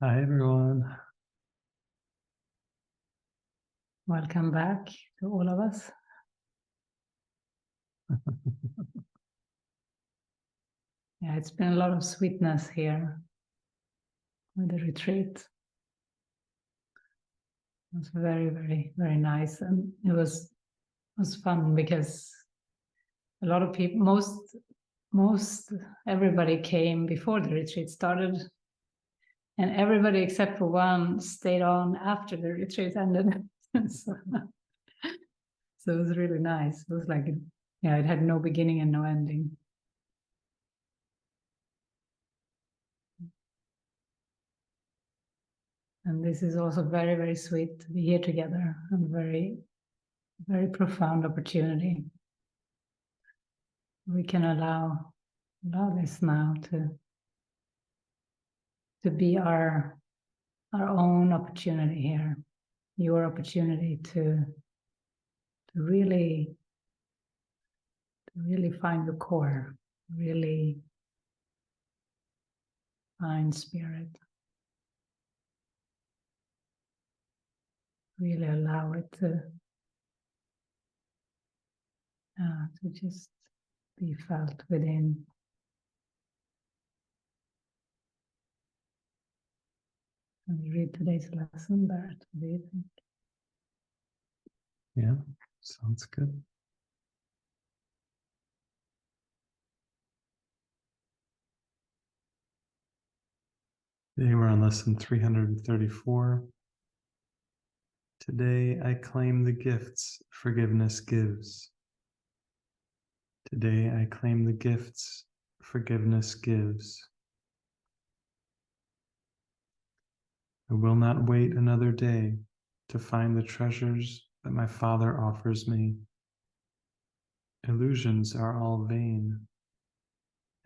Hi, everyone. Welcome back to all of us. Yeah, it's been a lot of sweetness here with the retreat. It was very, very, very nice. And it was fun because a lot of people, most everybody came before the retreat started. And everybody except for one stayed on after the retreat ended. so it was really nice. It was like, yeah, it had no beginning and no ending. And this is also very, very sweet to be here together, and very, very profound opportunity. We can allow this now to be our own opportunity here, your opportunity to really find the core, really find spirit, really allow it to just be felt within. Can we read today's lesson, Barret? What do you think? Yeah, sounds good. Today we're on lesson 334. Today I claim the gifts forgiveness gives. Today I claim the gifts forgiveness gives. I will not wait another day to find the treasures that my Father offers me. Illusions are all vain,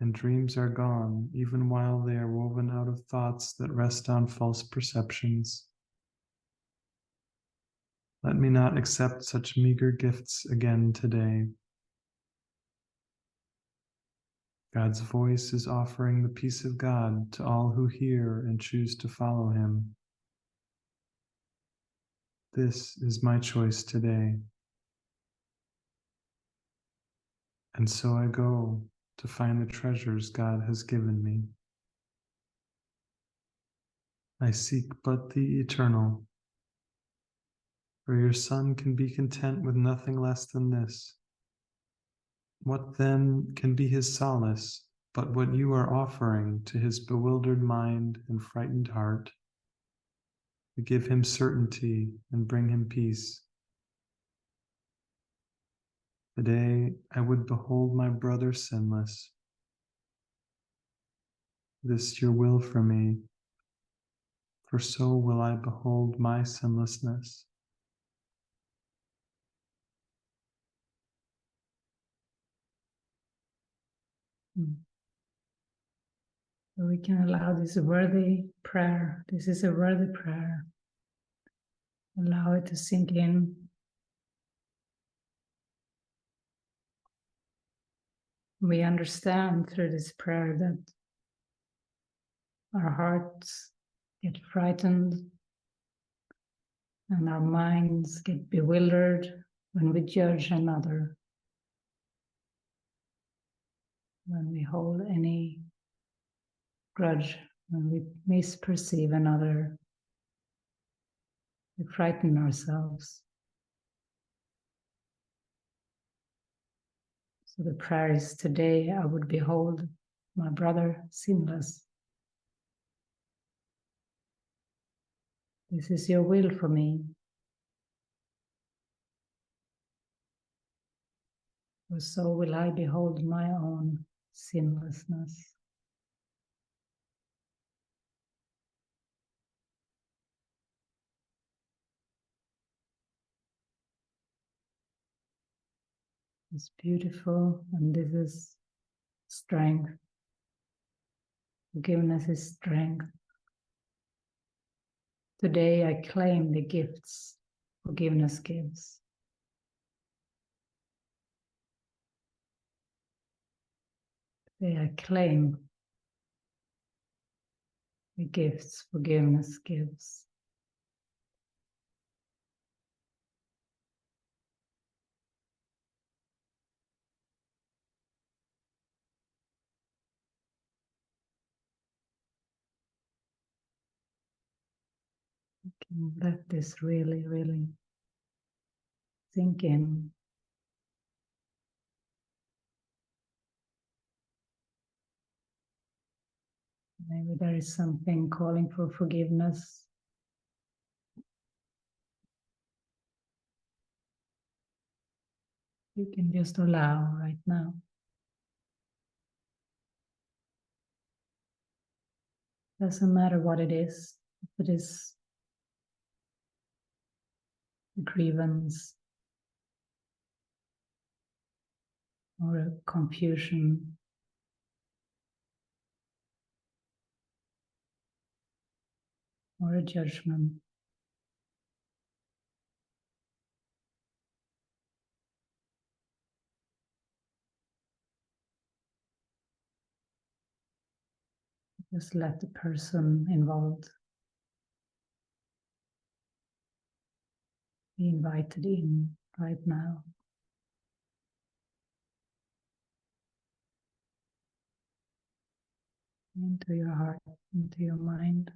and dreams are gone, even while they are woven out of thoughts that rest on false perceptions. Let me not accept such meager gifts again today. God's voice is offering the peace of God to all who hear and choose to follow him. This is my choice today. And so I go to find the treasures God has given me. I seek but the eternal, for your Son can be content with nothing less than this. What then can be his solace but what you are offering to his bewildered mind and frightened heart, to give him certainty and bring him peace? Today I would behold my brother sinless. This your will for me, for so will I behold my sinlessness. So we can allow this worthy prayer. This is a worthy prayer. Allow it to sink in. We understand through this prayer that our hearts get frightened and our minds get bewildered when we judge another, when we hold any grudge, when we misperceive another, we frighten ourselves. So the prayer is, today I would behold my brother sinless. This is your will for me. For so will I behold my own sinlessness. It's beautiful, and this is strength. Forgiveness is strength. Today I claim the gifts forgiveness gives. Today I claim the gifts forgiveness gives. You can let this really, really sink in. Maybe there is something calling for forgiveness. You can just allow right now. Doesn't matter what it is. If it is a grievance or a confusion, or a judgment. Just let the person involved be invited in right now. Into your heart, into your mind.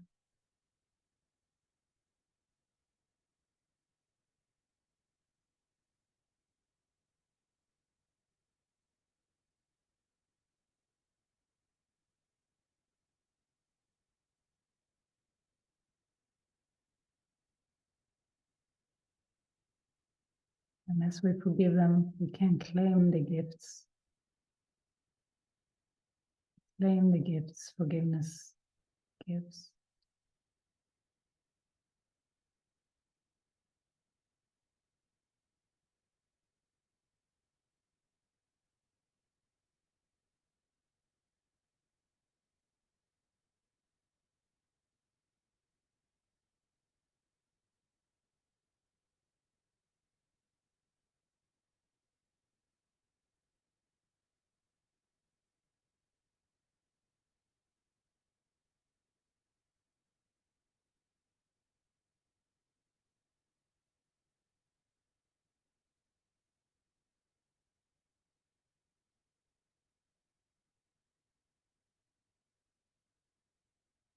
And as we forgive them, we can claim the gifts. Claim the gifts forgiveness gives.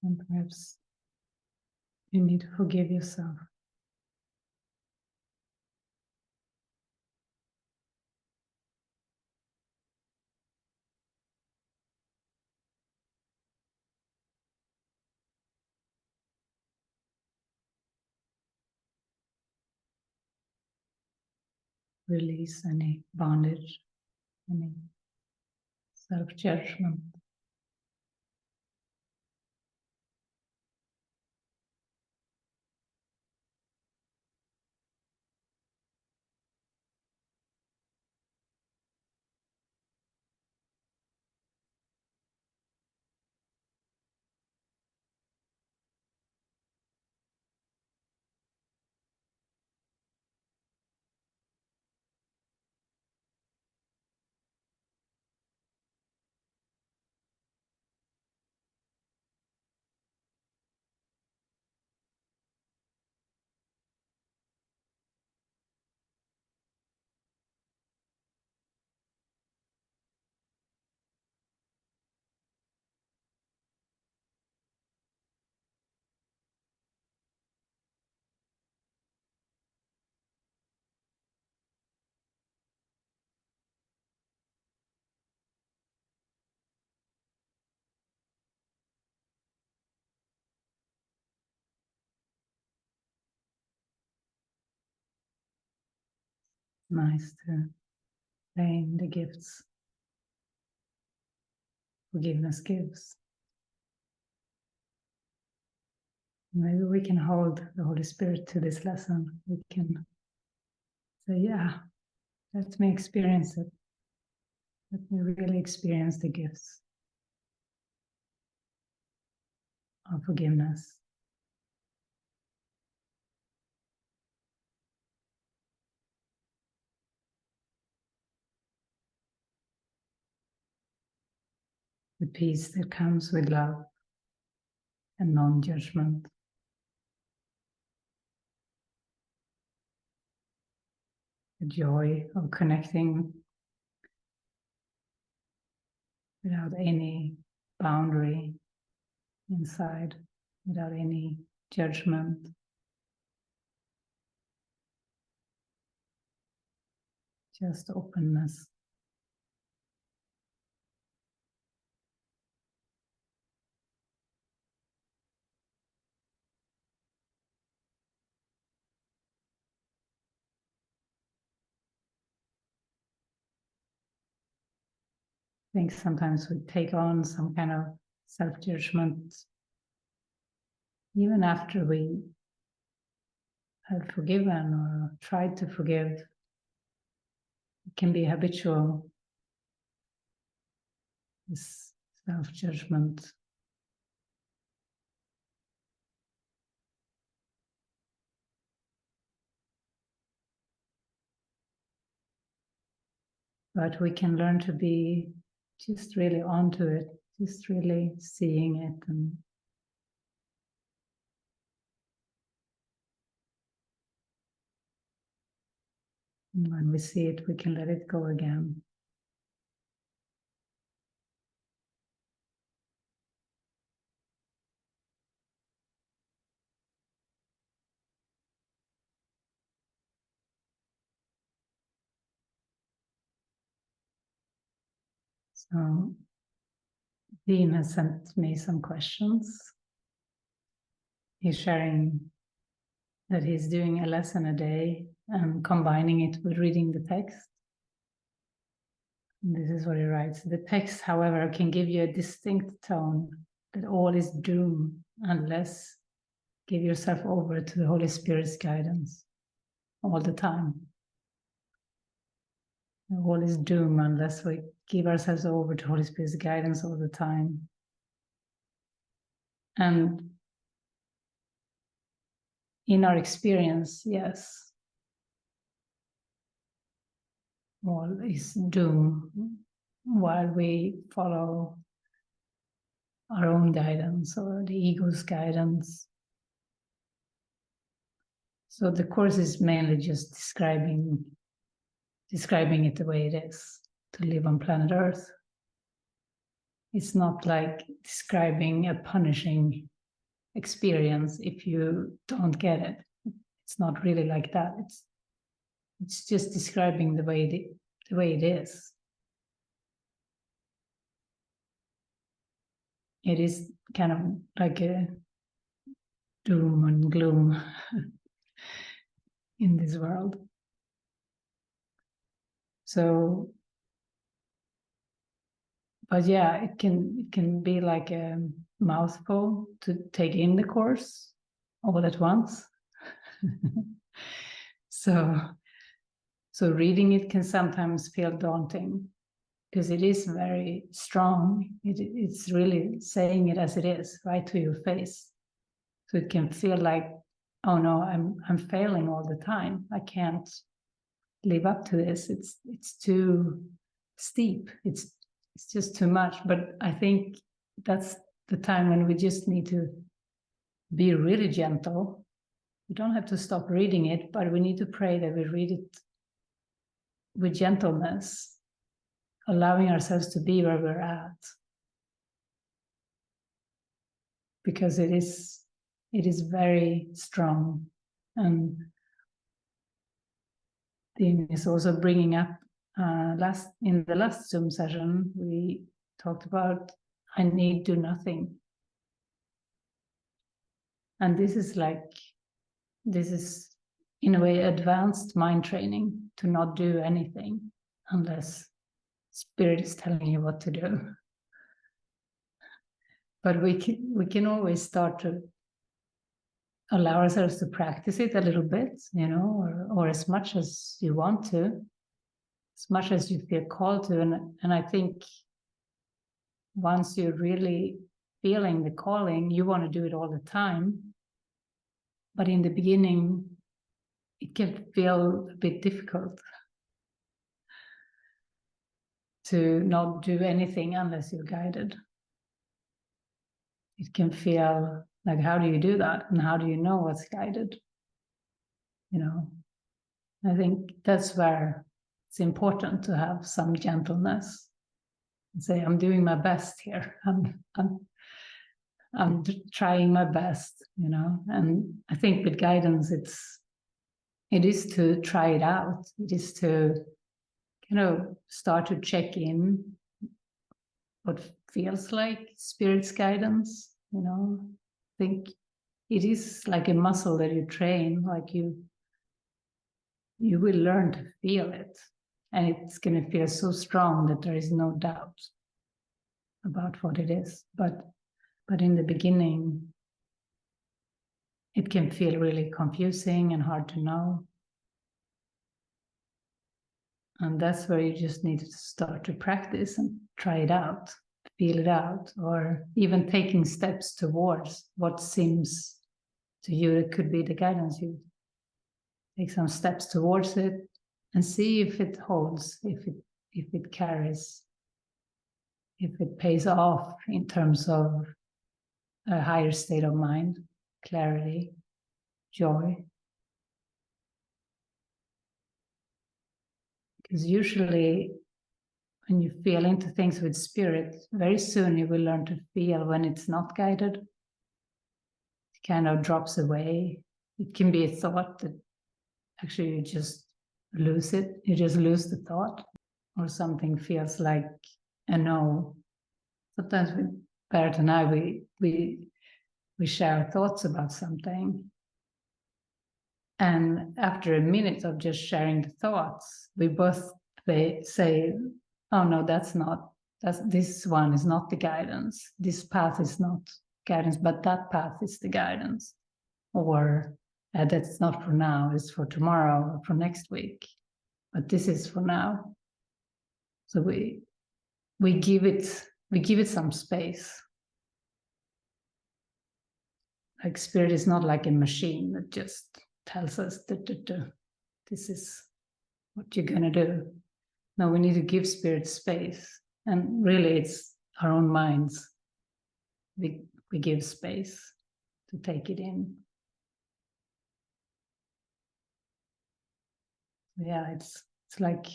And perhaps you need to forgive yourself. Release any bondage, any self-judgment. Nice to claim the gifts forgiveness gives. Maybe we can hold the Holy Spirit to this lesson. We can say, yeah, let me experience it. Let me really experience the gifts of forgiveness. The peace that comes with love and non-judgment. The joy of connecting without any boundary inside, without any judgment. Just openness. I think sometimes we take on some kind of self-judgment even after we have forgiven or tried to forgive. It can be habitual, this self-judgment. But we can learn to be just really onto it, just really seeing it. And when we see it, we can let it go again. So Dean has sent me some questions. He's sharing that he's doing a lesson a day and combining it with reading the text. And this is what he writes. The text, however, can give you a distinct tone that all is doom unless give yourself over to the Holy Spirit's guidance all the time. All is doom unless we give ourselves over to Holy Spirit's guidance all the time. And in our experience, yes, all is doom while we follow our own guidance or the ego's guidance. So the course is mainly just describing it the way it is, to live on planet Earth. It's not like describing a punishing experience if you don't get it. It's not really like that. It's just describing the way it is. It is kind of like a doom and gloom in this world. So, but yeah, it can be like a mouthful to take in the course all at once. So reading it can sometimes feel daunting because it is very strong. It's really saying it as it is, right to your face. So it can feel like, oh no, I'm failing all the time. I can't live up to this. It's too steep. It's just too much. But I think that's the time when we just need to be really gentle. We don't have to stop reading it, but we need to pray that we read it with gentleness, allowing ourselves to be where we're at. Because it is very strong. And Dean is also bringing up, in the last Zoom session, we talked about, I need do nothing. And this is in a way advanced mind training, to not do anything unless Spirit is telling you what to do. But we can always start to allow ourselves to practice it a little bit, or as much as you want to, as much as you feel called to. And I think once you're really feeling the calling, you want to do it all the time. But in the beginning, it can feel a bit difficult to not do anything unless you're guided. It can feel Like, how do you do that? And how do you know what's guided? I think that's where it's important to have some gentleness and say, I'm doing my best here. I'm trying my best, and I think with guidance, it is to try it out. It is to start to check in what feels like spirit's guidance. I think it is like a muscle that you train, like you will learn to feel it, and it's going to feel so strong that there is no doubt about what it is. But in the beginning, it can feel really confusing and hard to know. And that's where you just need to start to practice and try it out, feel it out, or even taking steps towards what seems to you it could be the guidance. You take some steps towards it and see if it holds, if it carries, if it pays off in terms of a higher state of mind, clarity, joy. Because usually when you feel into things with spirit, very soon you will learn to feel when it's not guided. It kind of drops away. It can be a thought that actually you just lose it. You just lose the thought, or something feels like a no. Sometimes with Barret and I, we share our thoughts about something. And after a minute of just sharing the thoughts, we both say, oh no, this one is not the guidance. This path is not guidance, but that path is the guidance. Or that's not for now, it's for tomorrow or for next week. But this is for now. So we give it some space. Like spirit is not like a machine that just tells us that this is what you're gonna do. No, we need to give spirit space. And really it's our own minds. We give space to take it in. Yeah, it's like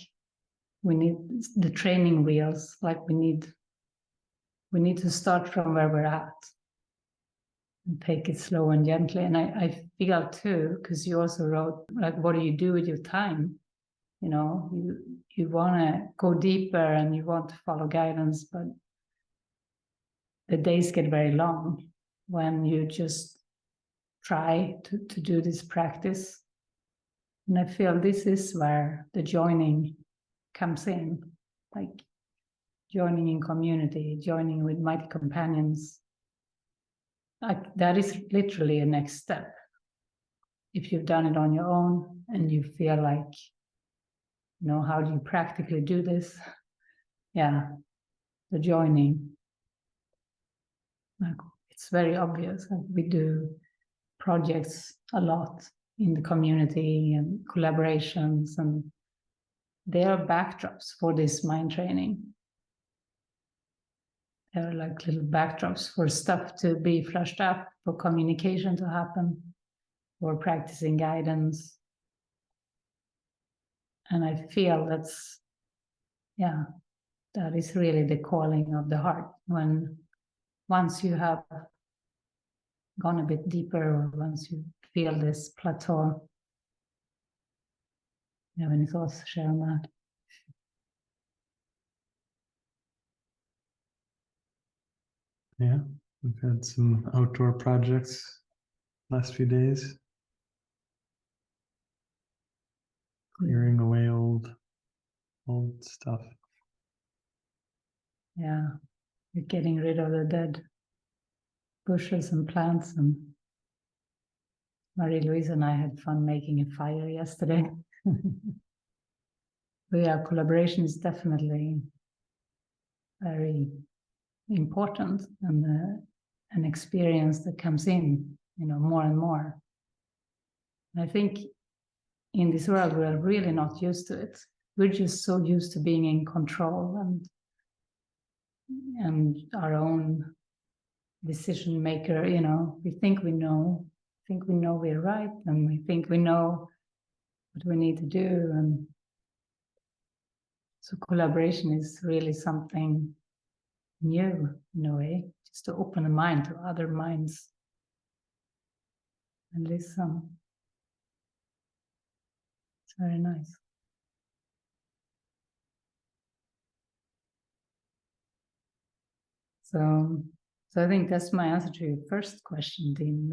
we need the training wheels, like we need to start from where we're at and take it slow and gently. And I feel too, because you also wrote, like, what do you do with your time? You want to go deeper and you want to follow guidance, but the days get very long when you just try to do this practice. And I feel this is where the joining comes in, like joining in community, joining with mighty companions. Like that is literally a next step. If you've done it on your own and you feel like, how do you practically do this? Yeah, the joining. Like it's very obvious. Like we do projects a lot in the community and collaborations, and they are backdrops for this mind training. They're like little backdrops for stuff to be flushed up, for communication to happen, for practicing guidance. And I feel that is really the calling of the heart. When once you have gone a bit deeper, or once you feel this plateau. You have any thoughts to share on that? Yeah, we've had some outdoor projects last few days. Clearing away old stuff. Yeah, you're getting rid of the dead bushes and plants. And Marie-Louise and I had fun making a fire yesterday. But yeah, collaboration is definitely very important, and an experience that comes in, more and more. And I think in this world, we're really not used to it. We're just so used to being in control and our own, decision maker. We think we know we're right, and we think we know what we need to do. And so collaboration is really something new in a way, just to open the mind to other minds and listen. It's very nice. So I think that's my answer to your first question, Dean,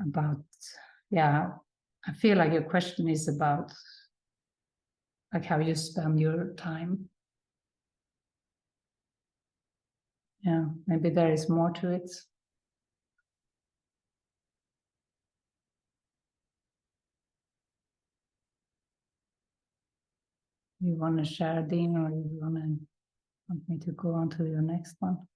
about, I feel like your question is about like how you spend your time. Yeah, maybe there is more to it. You want to share, Dean, or you want me to go on to your next one?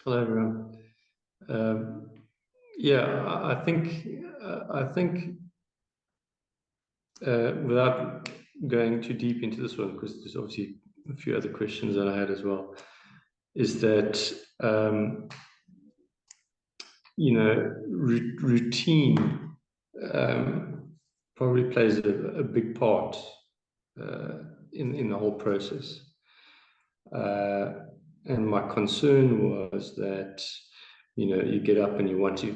Hello, everyone. I think without going too deep into this one, because there's obviously a few other questions that I had as well, is that routine probably plays a big part in the whole process. And my concern was that, you get up and you want to,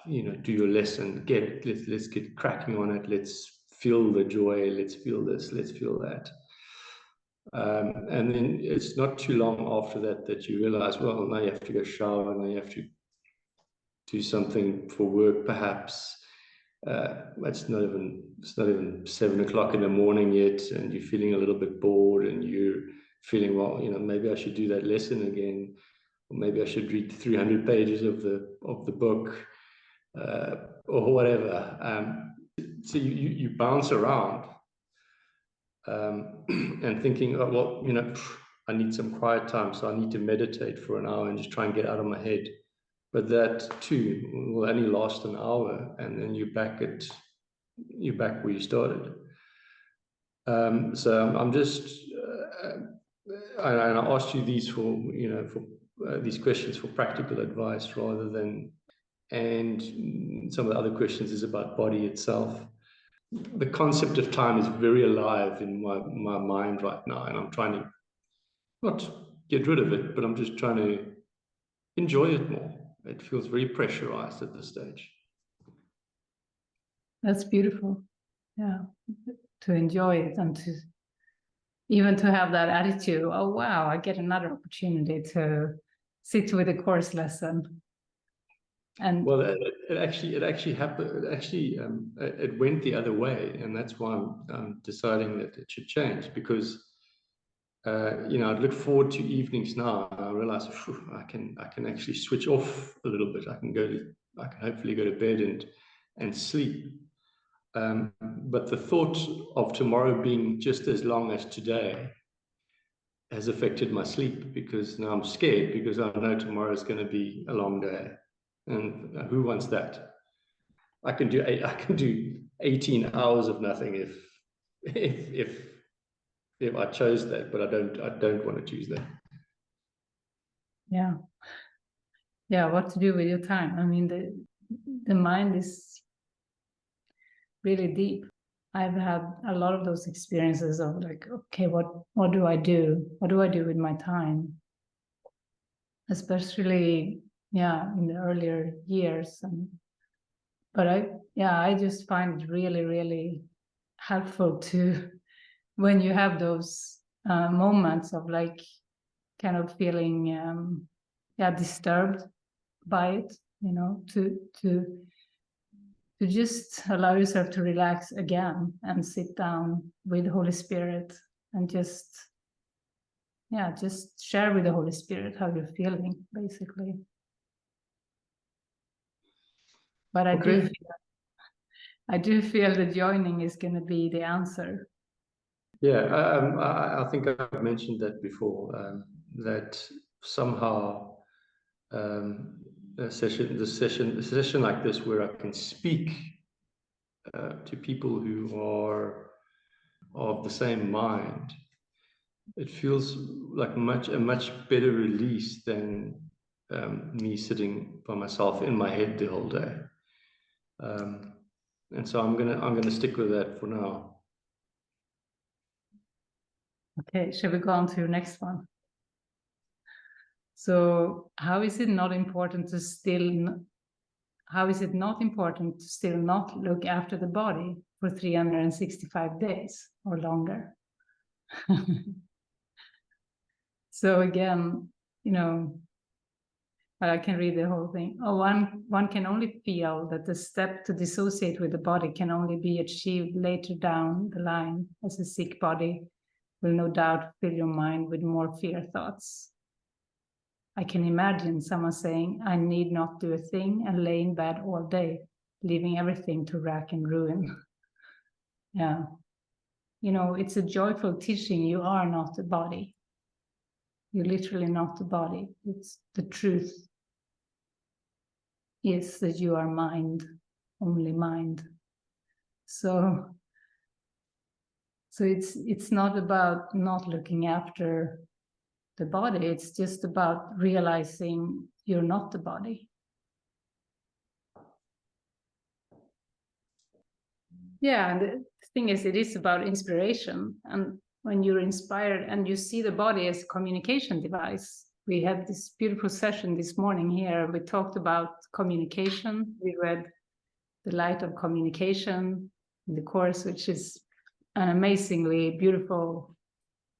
do your lesson, let's get cracking on it. Let's feel the joy. Let's feel this. Let's feel that. And then it's not too long after that you realize, well, now you have to go shower, now you have to do something for work, perhaps. It's not even 7 o'clock in the morning yet, and you're feeling a little bit bored, and you're feeling, well, maybe I should do that lesson again, or maybe I should read 300 pages of the book, or whatever. So you bounce around, and thinking, oh, well, I need some quiet time, so I need to meditate for an hour and just try and get out of my head. But that too will only last an hour, and then you're back where you started. So I'm just, and I asked you these for these questions for practical advice rather than, and some of the other questions is about body itself. The concept of time is very alive in my mind right now, and I'm trying to not get rid of it, but I'm just trying to enjoy it more. It feels very pressurized at this stage. That's beautiful. Yeah, to enjoy it and to even to have that attitude. Oh wow, I get another opportunity to sit with a course lesson. And well, it actually happened. It went the other way, and that's why I'm deciding that it should change, because I'd look forward to evenings now, and I realize I can actually switch off a little bit. I can hopefully go to bed and sleep. But the thought of tomorrow being just as long as today has affected my sleep, because now I'm scared, because I know tomorrow is going to be a long day, and who wants that? I can do 18 hours of nothing if I chose that, but I don't want to choose that. Yeah, what to do with your time? I mean, the mind is really deep. I've had a lot of those experiences of like, okay, what do I do? What do I do with my time? Especially, in the earlier years. But I just find it really, really helpful to, when you have those moments of like kind of feeling disturbed by it, to just allow yourself to relax again and sit down with the Holy Spirit and just share with the Holy Spirit how you're feeling, basically. But I do feel the joining is going to be the answer. Yeah, I think I've mentioned that before, that somehow a session like this, where I can speak to people who are of the same mind, it feels like a much better release than me sitting by myself in my head the whole day. And so I'm gonna stick with that for now. Okay, shall we go on to your next one? So how is it not important to still not look after the body for 365 days or longer? So again, I can read the whole thing. One can only feel that the step to dissociate with the body can only be achieved later down the line, as a sick body will no doubt fill your mind with more fear thoughts. I can imagine someone saying, I need not do a thing, and lay in bed all day, leaving everything to rack and ruin. Yeah. It's a joyful teaching. You are not the body. You're literally not the body. It's the truth is that you are mind, only mind. So it's not about not looking after the body. It's just about realizing you're not the body. Yeah, and the thing is, it is about inspiration. And when you're inspired and you see the body as a communication device, we had this beautiful session this morning here. We talked about communication. We read The Light of Communication in the course, which is an amazingly beautiful,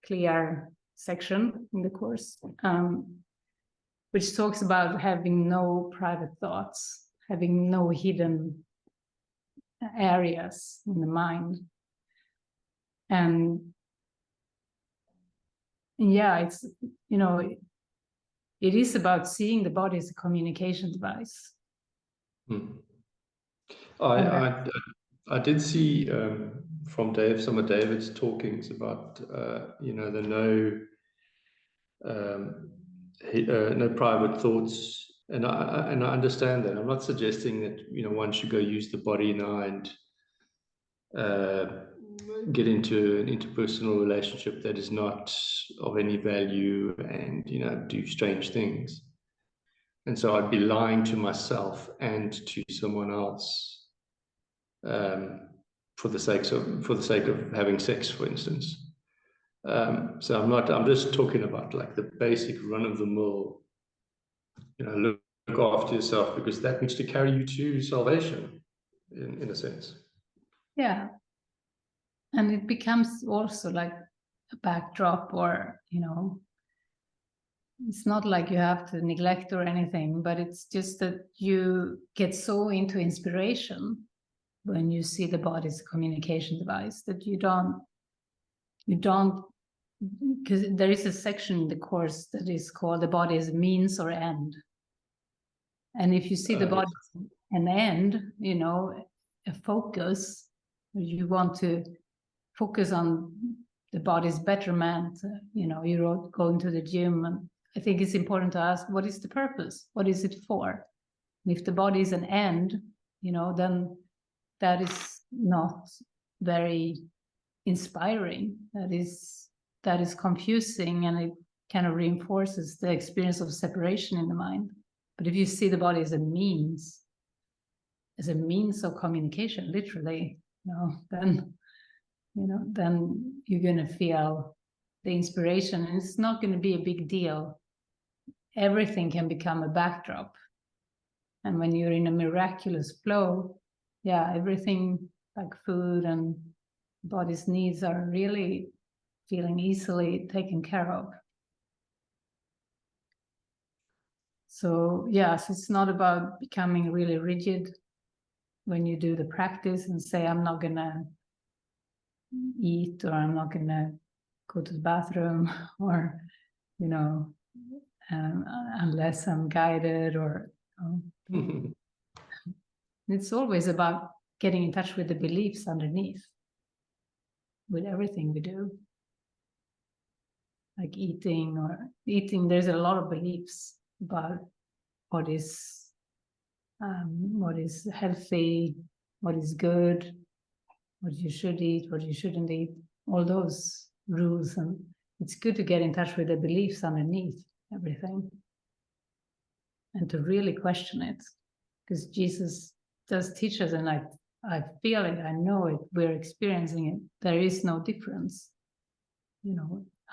clear section in the course, which talks about having no private thoughts, having no hidden areas in the mind. And yeah, it's, it is about seeing the body as a communication device. I did see from some of David's talkings about the no private thoughts, and I understand that. I'm not suggesting that one should go use the body now and get into an interpersonal relationship that is not of any value and do strange things. And so I'd be lying to myself and to someone else for the sake of having sex, for instance. So I'm just talking about like the basic run-of-the-mill, look after yourself, because that needs to carry you to salvation in a sense. Yeah. And it becomes also like a backdrop, or, it's not like you have to neglect or anything, but it's just that you get so into inspiration when you see the body as a communication device that you don't, because there is a section in the course that is called The Body as a Means or End. And if you see the body as an end, a focus, you want to focus on the body's betterment, you're going to the gym, and I think it's important to ask, what is the purpose? What is it for? And if the body is an end, then that is not very inspiring. That is confusing, and it kind of reinforces the experience of separation in the mind. But if you see the body as a means of communication, literally, then you're going to feel the inspiration, and it's not going to be a big deal. Everything can become a backdrop. And when you're in a miraculous flow, everything like food and body's needs are really feeling easily taken care of. So so it's not about becoming really rigid when you do the practice and say, I'm not gonna eat, or I'm not gonna go to the bathroom, or unless I'm guided, or it's always about getting in touch with the beliefs underneath, with everything we do, like eating. There's a lot of beliefs about what is healthy, what is good, what you should eat, what you shouldn't eat. all those rules, and it's good to get in touch with the beliefs underneath everything and to really question it, because Jesus does teach us, and I feel it, I know it, we're experiencing it. There is no difference,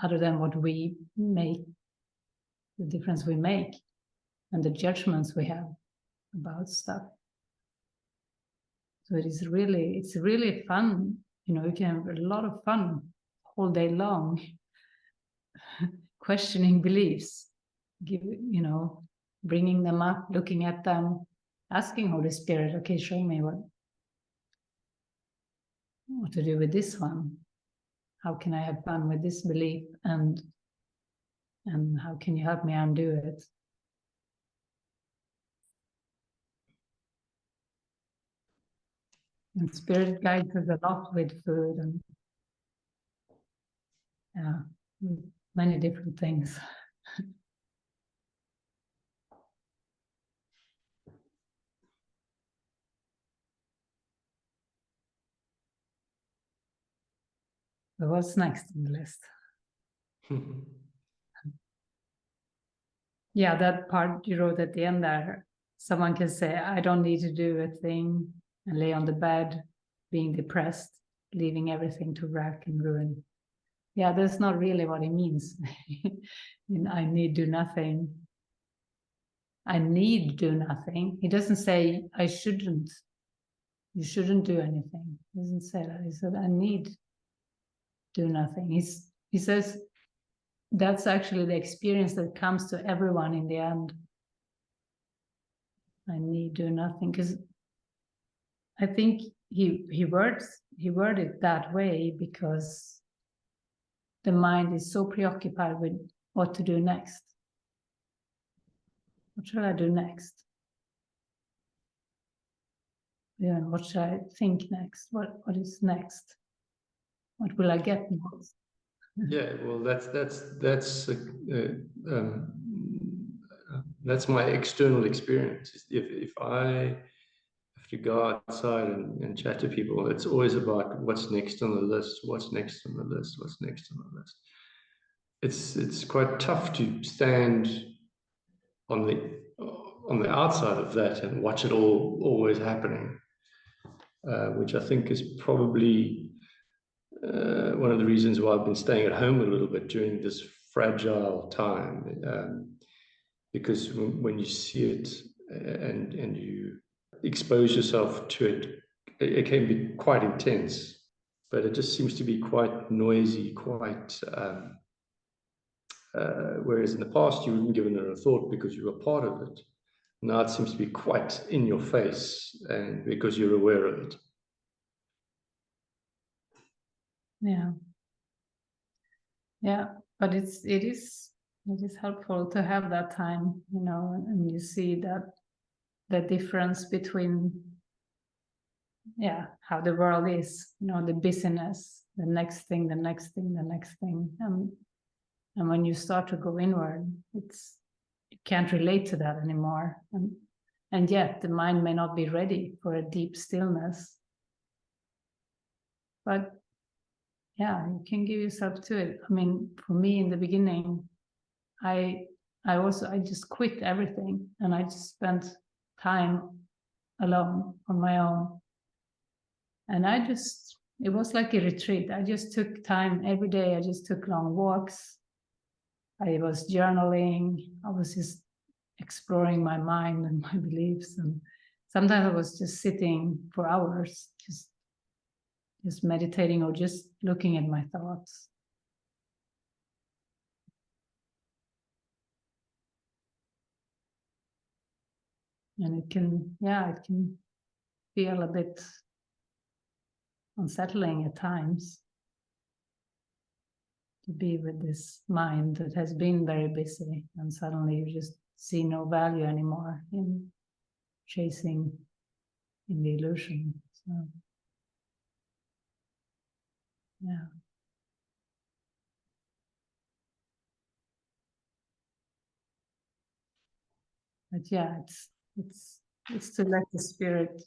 other than what we make, the difference we make and the judgments we have about stuff. So it's really fun. You can have a lot of fun all day long questioning beliefs, bringing them up, looking at them, asking Holy Spirit, okay, show me what to do with this one. How can I have fun with this belief, and how can you help me undo it? And Spirit guides us a lot with food and many different things. So what's next on the list? Yeah, that part you wrote at the end there. Someone can say, I don't need to do a thing, and lay on the bed, being depressed, leaving everything to wreck and ruin. Yeah, that's not really what it means. I need do nothing. I need do nothing. He doesn't say I shouldn't. You shouldn't do anything. He doesn't say that. He said, I need do nothing. He says that's actually the experience that comes to everyone in the end. I need do nothing, because I think he worded that way because the mind is so preoccupied with what to do next. What should I do next? Yeah, what should I think next? What is next? What will I get next? Yeah, well, that's my external experience. If I have to go outside and chat to people, it's always about what's next on the list, what's next on the list, what's next on the list. It's quite tough to stand on the outside of that and watch it all always happening, which I think is probably one of the reasons why I've been staying at home a little bit during this fragile time, because when you see it and you expose yourself to it, it can be quite intense, but it just seems to be quite noisy, quite whereas in the past you wouldn't give it a thought because you were part of it. Now it seems to be quite in your face, and because you're aware of it. Yeah, but it is helpful to have that time, and you see that the difference between how the world is, the busyness, the next thing, and when you start to go inward, you can't relate to that anymore, and yet the mind may not be ready for a deep stillness, but you can give yourself to it. I mean, for me in the beginning, I just quit everything, and I just spent time alone on my own, and it was like a retreat. I just took time every day. I just took long walks. I was journaling. I was just exploring my mind and my beliefs, and sometimes I was just sitting for hours, just meditating or just looking at my thoughts. And it can feel a bit unsettling at times to be with this mind that has been very busy, and suddenly you just see no value anymore in chasing in the illusion. So, yeah. But it's to let the spirit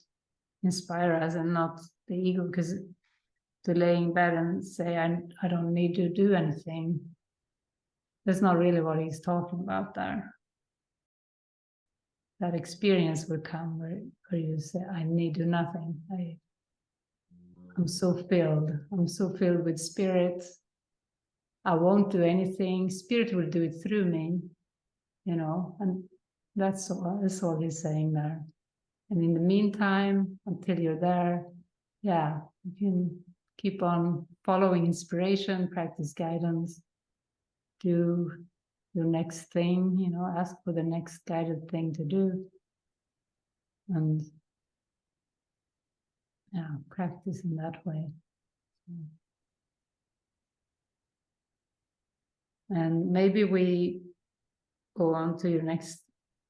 inspire us and not the ego, because to lay in bed and say, I don't need to do anything. That's not really what he's talking about there. That experience will come where you say, I need to do nothing. I'm so filled. I'm so filled with spirit. I won't do anything. Spirit will do it through me, you know, and that's all he's saying there. And in the meantime, until you're there, yeah, you can keep on following inspiration, practice guidance, do your next thing, you know, ask for the next guided thing to do. And yeah, practice in that way. And maybe we go on to your next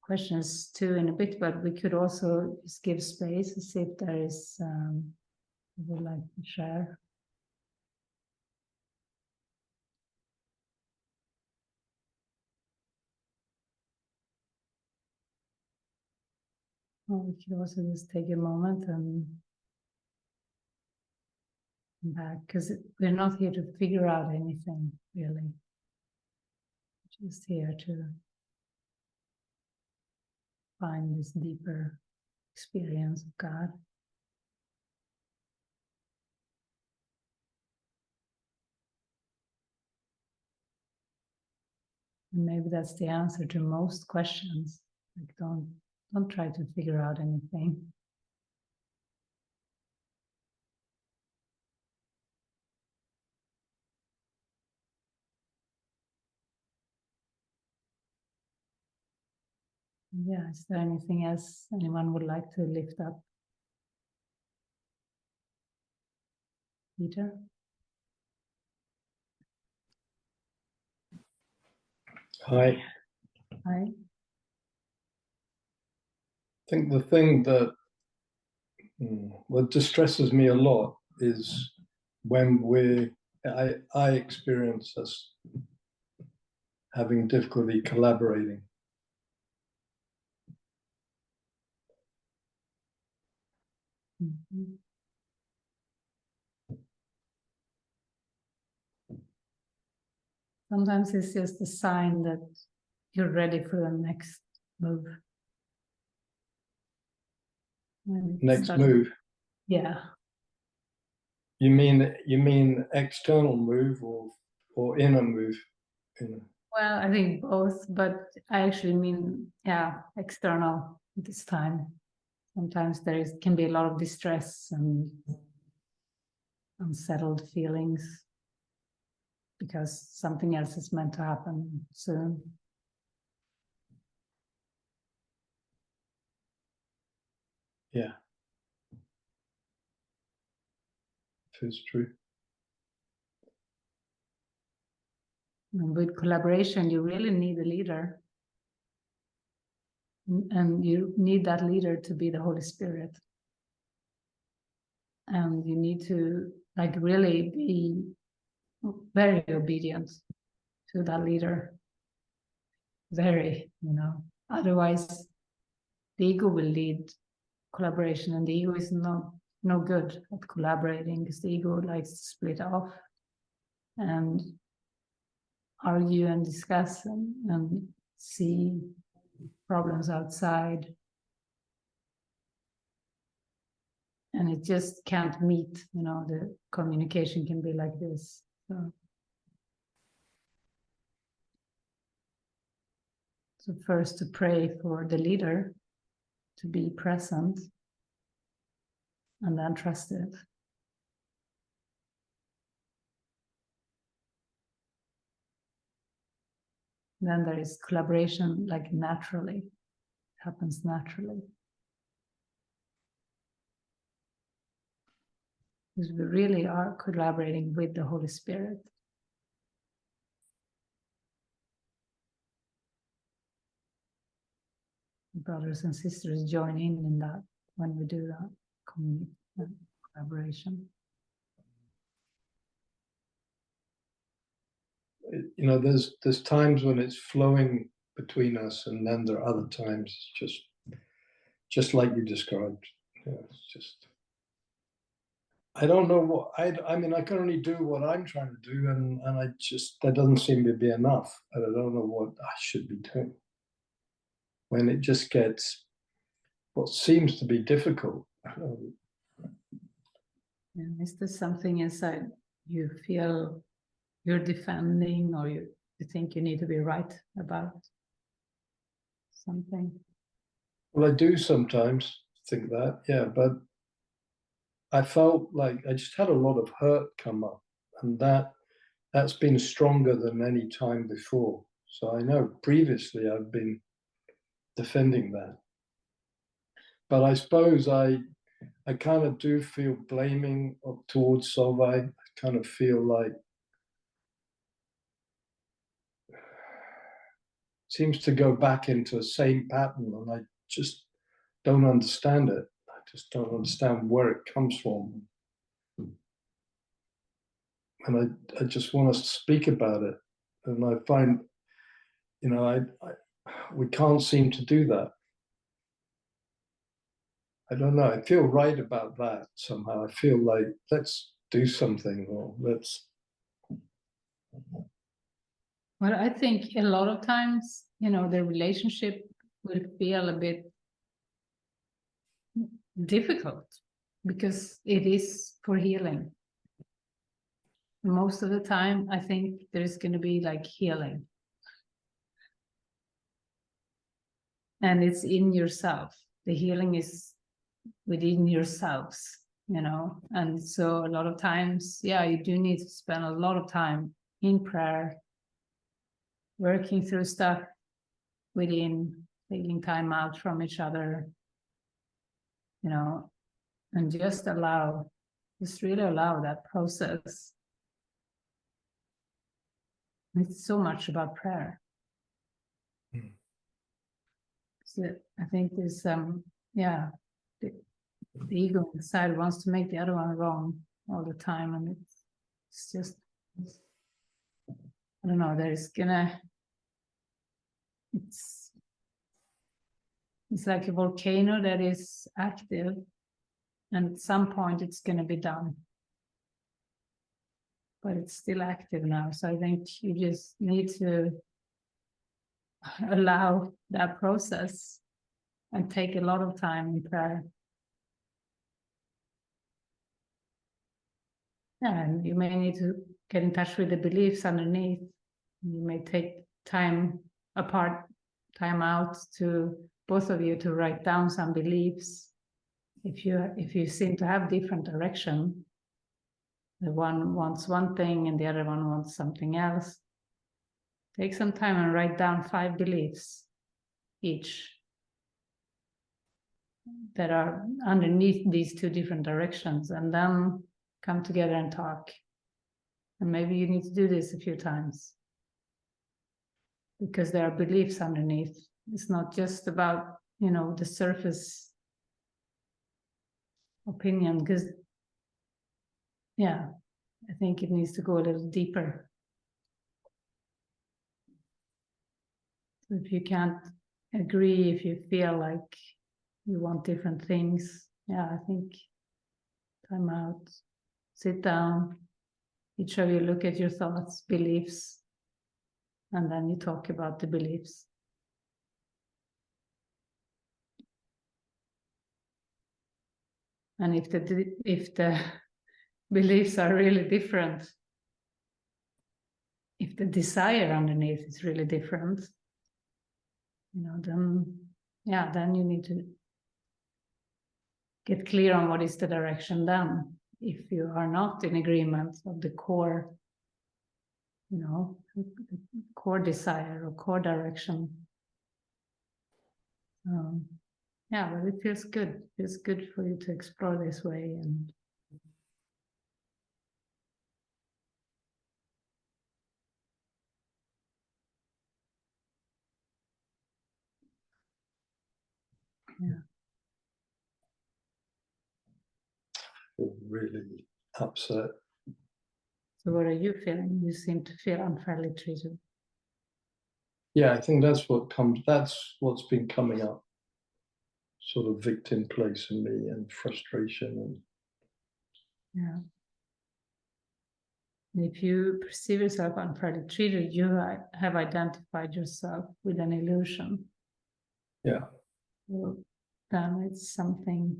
questions too in a bit, but we could also just give space to see if there is who would like to share. Or we could also just take a moment and come back, because we're not here to figure out anything, really. Just here to find this deeper experience of God. And maybe that's the answer to most questions. Like, don't try to figure out anything. Yeah, is there anything else anyone would like to lift up? Peter? Hi. Hi. I think the thing that what distresses me a lot is when I experience us having difficulty collaborating. Mm-hmm. Sometimes it's just a sign that you're ready for the next move. Next move. Yeah. You mean external move or inner move? Well, I think both, but I actually mean, yeah, external this time. Sometimes can be a lot of distress and unsettled feelings because something else is meant to happen soon. Yeah. Feels true. And with collaboration, you really need a leader. And you need that leader to be the Holy Spirit. And you need to really be very obedient to that leader. Very, otherwise the ego will lead collaboration, and the ego is no good at collaborating because the ego likes to split off and argue and discuss and see problems outside. And it just can't meet, the communication can be like this. So first to pray for the leader to be present and then trust it. Then there is collaboration naturally. It happens naturally. Because we really are collaborating with the Holy Spirit. Brothers and sisters join in that when we do that collaboration. There's times when it's flowing between us, and then there are other times it's just like you described. It's just I don't know what I mean. I can only do what I'm trying to do, and I just, that doesn't seem to be enough. And I don't know what I should be doing when it just gets what seems to be difficult. And is there something inside you feel you're defending, or you think you need to be right about something? Well, I do sometimes think that, yeah, but I felt like I just had a lot of hurt come up, and that's been stronger than any time before. So I know previously I've been defending that, but I suppose I kind of do feel blaming towards Solveig. I kind of feel like seems to go back into the same pattern, and I just don't understand it. I just don't understand where it comes from. And I just want to speak about it. And I find, you know, we can't seem to do that. I don't know. I feel right about that somehow. I feel like let's do something, or let's. Well, I think a lot of times, the relationship will feel a bit difficult because it is for healing. Most of the time, I think there's going to be like healing. And it's in yourself. The healing is within yourselves, And so a lot of times, yeah, you do need to spend a lot of time in prayer, working through stuff within, taking time out from each other, and just really allow that process. It's so much about prayer. So I think there's the ego inside wants to make the other one wrong all the time, and it's just, I don't know, it's like a volcano that is active, and at some point it's gonna be done. But it's still active now. So I think you just need to allow that process and take a lot of time in prayer. And you may need to get in touch with the beliefs underneath. You may take time out to both of you to write down some beliefs. If you seem to have different direction, the one wants one thing and the other one wants something else, take some time and write down 5 beliefs each that are underneath these 2 different directions, and then come together and talk. And maybe you need to do this a few times, because there are beliefs underneath. It's not just about, the surface opinion, because, I think it needs to go a little deeper. So if you can't agree, if you feel like you want different things, I think time out, sit down, each of you look at your thoughts, beliefs, and then you talk about the beliefs. And if the beliefs are really different, if the desire underneath is really different, then you need to get clear on what is the direction then. If you are not in agreement of the core, core desire or core direction. But it feels good. It feels good for you to explore this way. And feel really upset. So what are you feeling? You seem to feel unfairly treated. Yeah, I think that's what's been coming up. Sort of victim place in me, and frustration, Yeah. If you perceive yourself unfairly treated, you have identified yourself with an illusion. Yeah. So then it's something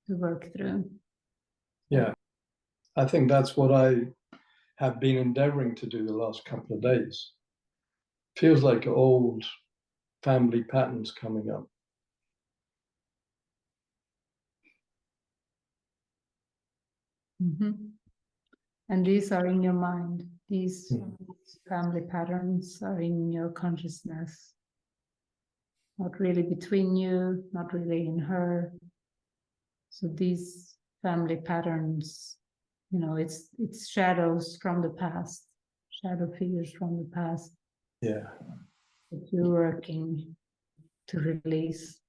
to work through. Yeah. I think that's what I have been endeavoring to do the last couple of days. Feels like old family patterns coming up. Mm-hmm. And these are in your mind. These family patterns are in your consciousness. Not really between you, not really in her. So these family patterns, you know, it's shadows from the past, shadow figures from the past. Yeah. That you're working to release,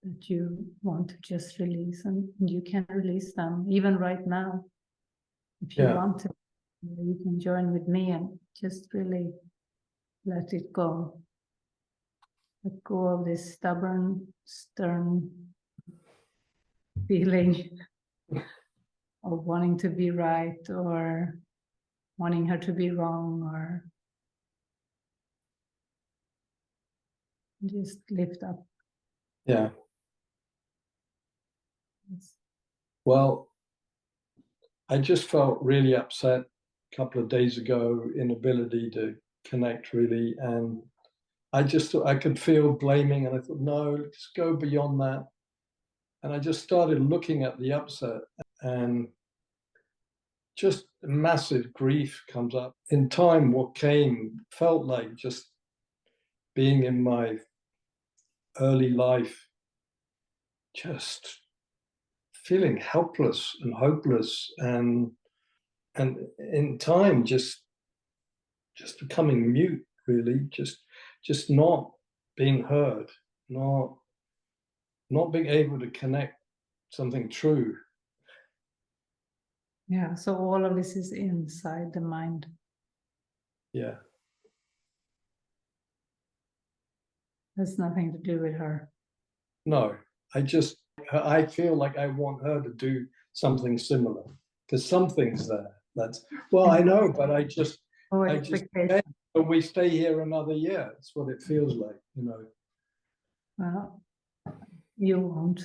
that you want to just release, and you can release them even right now. If you want to, you can join with me and just really let it go. Let go of this stubborn, stern feeling of wanting to be right or wanting her to be wrong, or just lift up. Yeah. Yes. Well, I just felt really upset a couple of days ago, inability to connect really. And I just thought I could feel blaming, and I thought, no, let's go beyond that. And I just started looking at the upset, and just massive grief comes up. In time, what came felt like just being in my early life, just feeling helpless and hopeless, and in time just becoming mute, really, just not being heard, not being able to connect something true. Yeah, so all of this is inside the mind. Yeah. Has nothing to do with her. No, I feel like I want her to do something similar, because something's there. That's, well, I know, but I just when we stay here another year, it's what it feels like, you know. Well, you won't.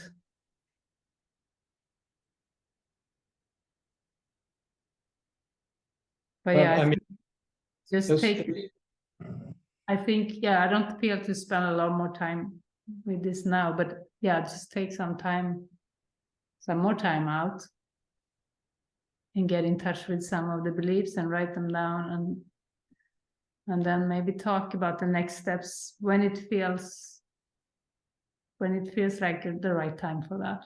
But yeah, I mean, just take it. I think, yeah, I don't feel to spend a lot more time with this now, but yeah, just take some more time out and get in touch with some of the beliefs and write them down, and then maybe talk about the next steps when it feels like the right time for that.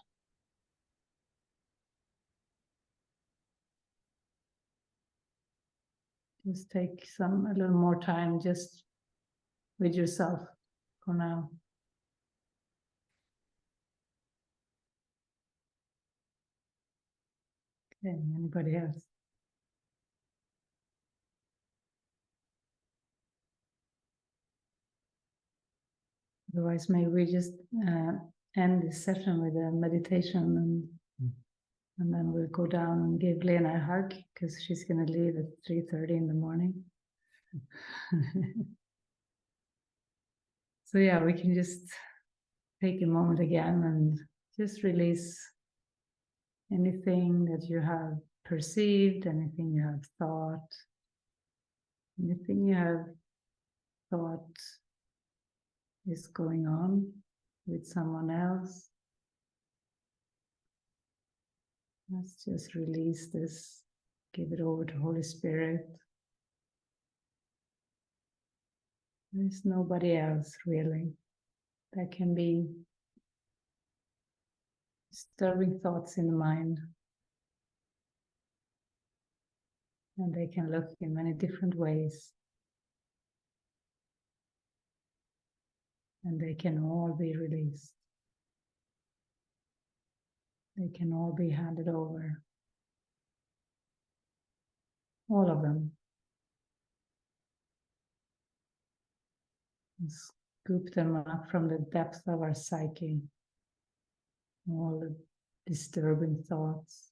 Just take a little more time just with yourself for now. Okay, anybody else? Otherwise, maybe we just end this session with a meditation, and then we'll go down and give Lena a hug, because she's going to leave at 3:30 in the morning. So yeah, we can just take a moment again and just release anything that you have perceived, anything you have thought, anything you have thought is going on with someone else. Let's just release this, give it over to Holy Spirit. There's nobody else really. There can be disturbing thoughts in the mind, and they can look in many different ways. And they can all be released. They can all be handed over. All of them. And scoop them up from the depths of our psyche. All the disturbing thoughts,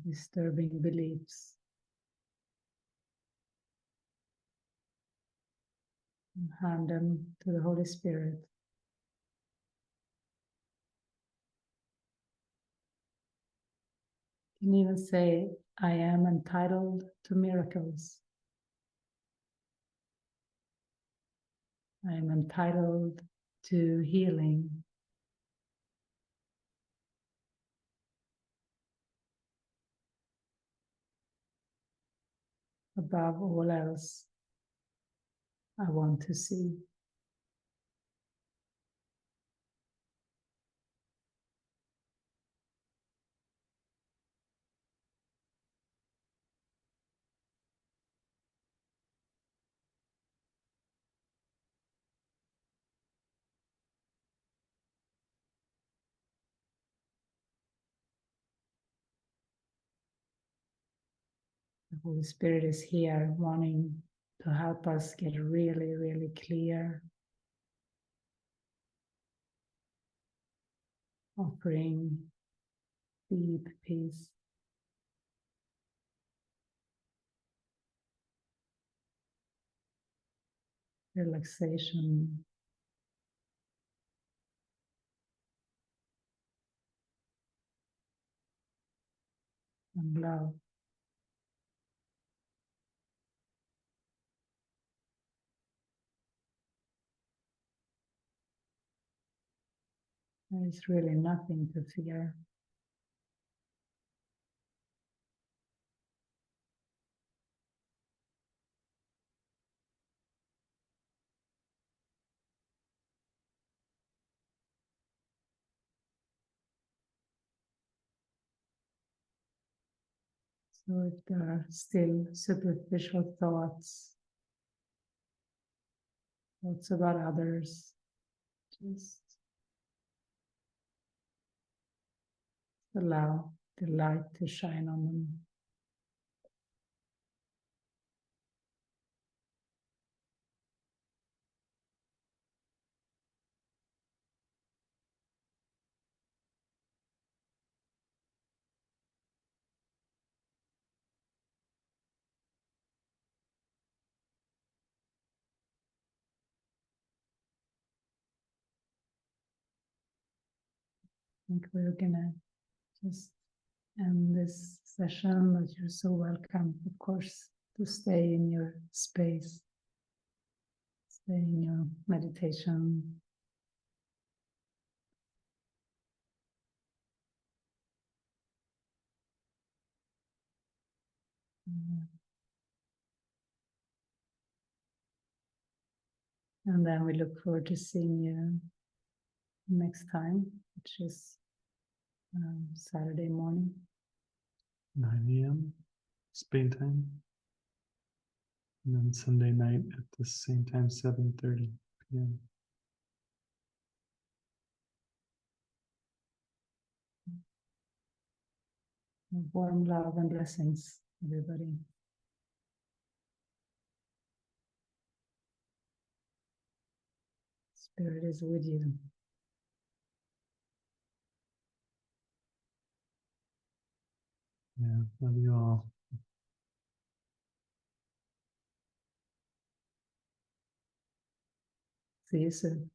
disturbing beliefs, and hand them to the Holy Spirit. You can even say, I am entitled to miracles. I am entitled to healing. Above all else, I want to see. The Holy Spirit is here wanting to help us get really, really clear, offering deep peace, relaxation, and love. There is really nothing to fear. So if there are still superficial thoughts about others, just allow the light to shine on them. I think we're gonna just end this session, but you're so welcome, of course, to stay in your space, stay in your meditation. And then we look forward to seeing you next time, which is Saturday morning. 9 a.m. Spain time. And then Sunday night at the same time, 7:30 p.m. Warm love and blessings, everybody. Spirit is with you. Yeah, love you all. See you soon.